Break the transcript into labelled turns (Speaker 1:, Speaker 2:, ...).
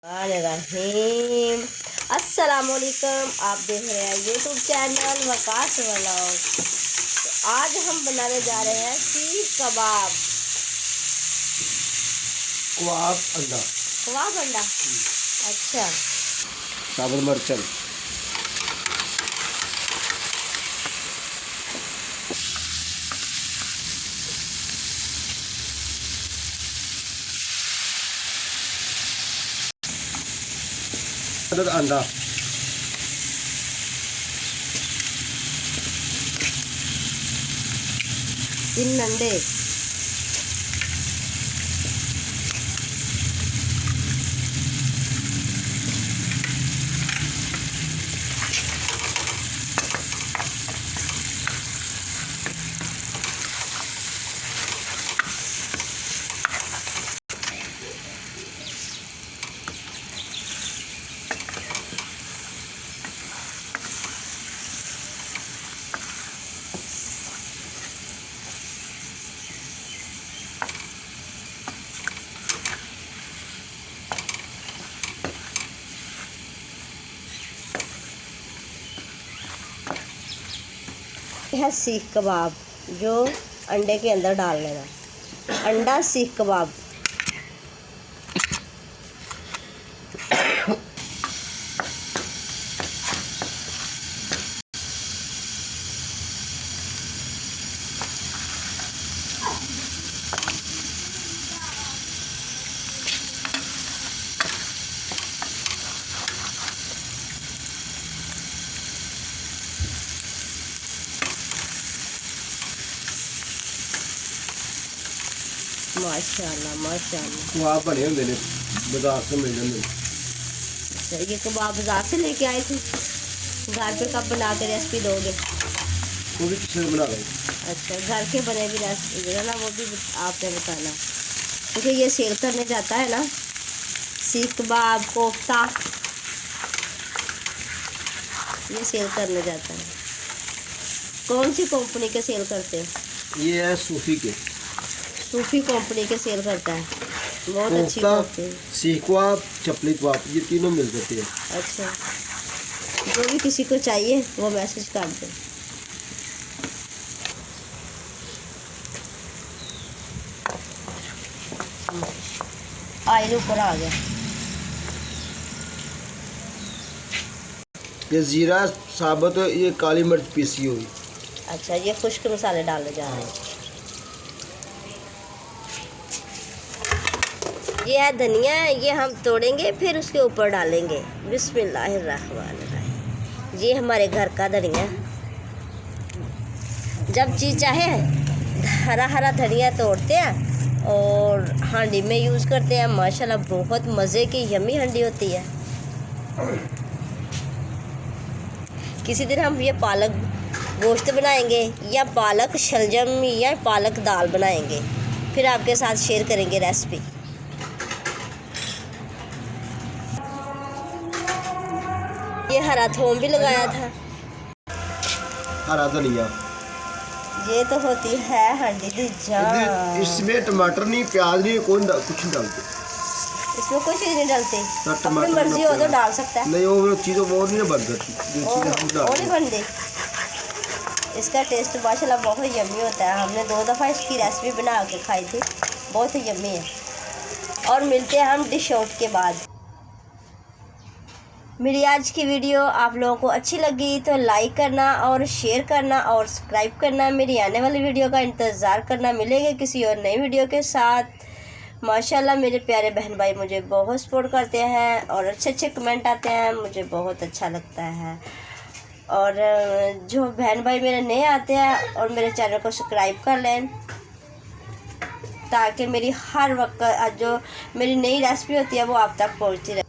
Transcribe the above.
Speaker 1: रहीम अस्सलामुअलैकुम। आप देख रहे हैं यूट्यूब चैनल वकास व्लॉग। तो आज हम बनाने जा रहे हैं सीख कबाब। कबाब अंडा। अच्छा,
Speaker 2: साबुत मिर्चन, अंडा,
Speaker 1: 3 अंडे, है सीख कबाब जो अंडे के अंदर डाल लेना। अंडा सीख कबाब। माशाल्लाह माशाल्लाह।
Speaker 2: कबाब बने होंगे ने बाजार से मिल जाते।
Speaker 1: अच्छा, ये कबाब बाजार से लेके आए थे। घर पे कब बना के रेसिपी दोगे?
Speaker 2: वो भी किसी ने बना ली।
Speaker 1: अच्छा, घर के बने भी रेसिपी है ना, वो भी आपने बताना। क्योंकि ये सेल करने जाता है ना, सीख कबाब कोफ्ता, ये सेल करने जाता है। कौन सी कंपनी के सेल करते हैं?
Speaker 2: ये है सूफी के,
Speaker 1: सूफी कंपनी के सेल करता है। बहुत अच्छी कंपनी।
Speaker 2: सीख कबाब, चपली कबाब, ये तीनों मिल जाते हैं।
Speaker 1: अच्छा, जो भी किसी को चाहिए वो मैसेज कर दे। आयल ऊपर आ गया।
Speaker 2: ये जीरा साबुत, ये काली मिर्च पीसी हुई।
Speaker 1: अच्छा, ये खुश्क मसाले डालने जा रहे हैं। ये है धनिया, ये हम तोड़ेंगे फिर उसके ऊपर डालेंगे। बिस्मिल्लाहिर्रहमानिर्रहीम। ये हमारे घर का धनिया। जब जी चाहे हरा हरा धनिया तोड़ते हैं और हांडी में यूज़ करते हैं। माशाल्लाह बहुत मज़े की यम्मी हांडी होती है। किसी दिन हम ये पालक गोश्त बनाएंगे या पालक शलजम या पालक दाल बनाएंगे, फिर आपके साथ शेयर करेंगे रेसिपी। ये हरा थोम भी लगाया था।
Speaker 2: हरा धनिया।
Speaker 1: ये तो होती है हांडी दी जान।
Speaker 2: इसमें टमाटर नहीं, प्याज नहीं, कुछ नहीं डालते।
Speaker 1: इसमें कोई चीज़ नहीं डालती। अपनी
Speaker 2: टमाटर
Speaker 1: मर्जी हो तो डाल सकता है।
Speaker 2: नहीं, वो चीज़ों वो नहीं बन जाती।
Speaker 1: वो नहीं बनती। इसका टेस्ट माशाल्लाह बहुत यम्मी होता है। हमने 2 दफ़ा इसकी रेसिपी बना के खाई थी, बहुत ही यम्मी है। और मिलते हैं हम डिश आउट के बाद। मेरी आज की वीडियो आप लोगों को अच्छी लगी तो लाइक करना और शेयर करना और सब्सक्राइब करना। मेरी आने वाली वीडियो का इंतज़ार करना। मिलेंगे किसी और नई वीडियो के साथ। माशाल्लाह मेरे प्यारे बहन भाई मुझे बहुत सपोर्ट करते हैं और अच्छे अच्छे कमेंट आते हैं, मुझे बहुत अच्छा लगता है। और जो बहन भाई मेरे नए आते हैं और मेरे चैनल को सब्सक्राइब कर लें, ताकि मेरी हर वक्त जो मेरी नई रेसिपी होती है वो आप तक पहुंचती रहे।